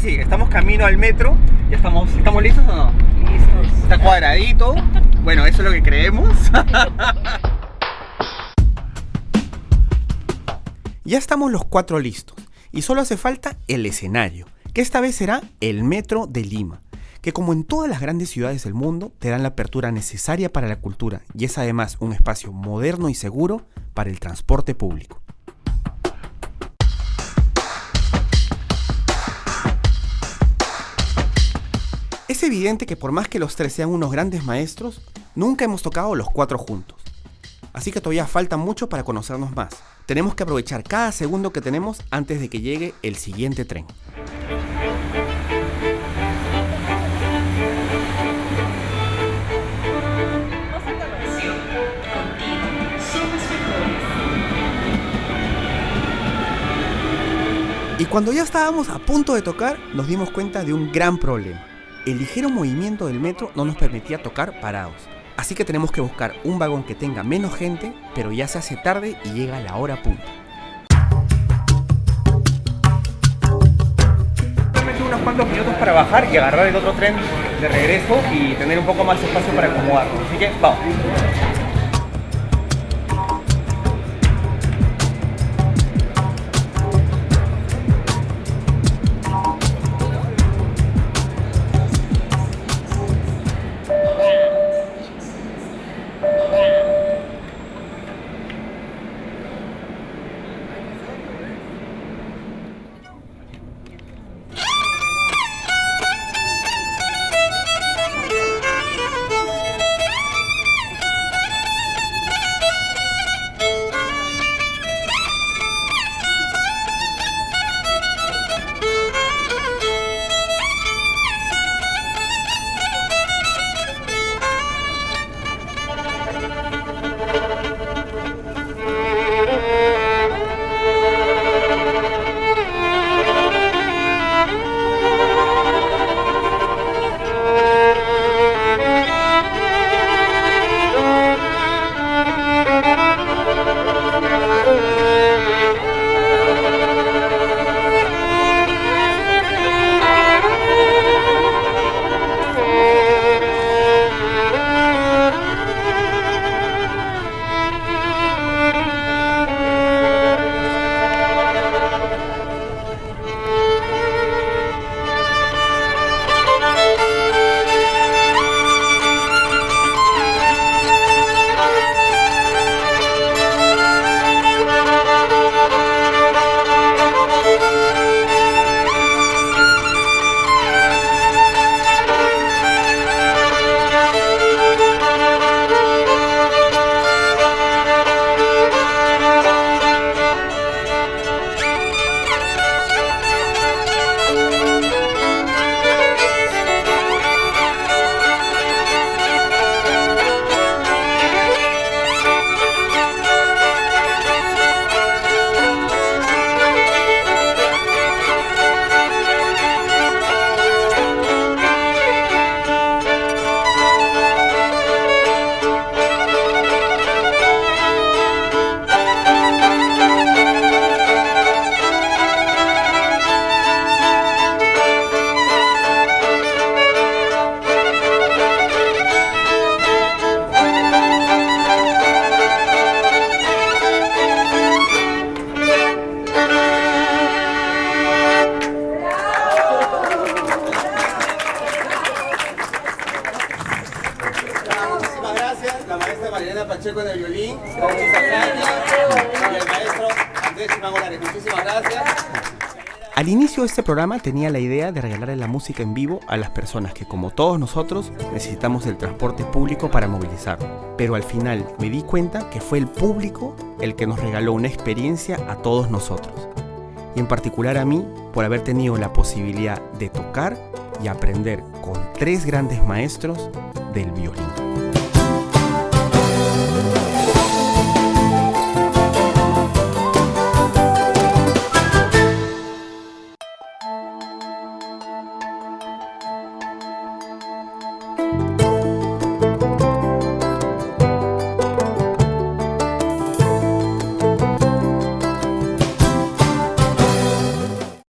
sí, estamos camino al metro. Ya ¿estamos listos o no? Listos. Está cuadradito. Bueno, eso es lo que creemos. Ya estamos los cuatro listos y solo hace falta el escenario, que esta vez será el Metro de Lima, que como en todas las grandes ciudades del mundo te dan la apertura necesaria para la cultura y es además un espacio moderno y seguro para el transporte público. Es evidente que por más que los tres sean unos grandes maestros, nunca hemos tocado los cuatro juntos. Así que todavía falta mucho para conocernos más. Tenemos que aprovechar cada segundo que tenemos antes de que llegue el siguiente tren. Y cuando ya estábamos a punto de tocar, nos dimos cuenta de un gran problema. El ligero movimiento del metro no nos permitía tocar parados. Así que tenemos que buscar un vagón que tenga menos gente, pero ya se hace tarde y llega la hora punta. Solamente unos cuantos minutos para bajar y agarrar el otro tren de regreso y tener un poco más de espacio para acomodarnos. Así que vamos. Pacheco en el violín, y el maestro Andrés Mangolares. Muchísimas gracias. Al inicio de este programa tenía la idea de regalarle la música en vivo a las personas que, como todos nosotros, necesitamos del transporte público para movilizarnos. Pero al final me di cuenta que fue el público el que nos regaló una experiencia a todos nosotros. Y en particular a mí, por haber tenido la posibilidad de tocar y aprender con tres grandes maestros del violín.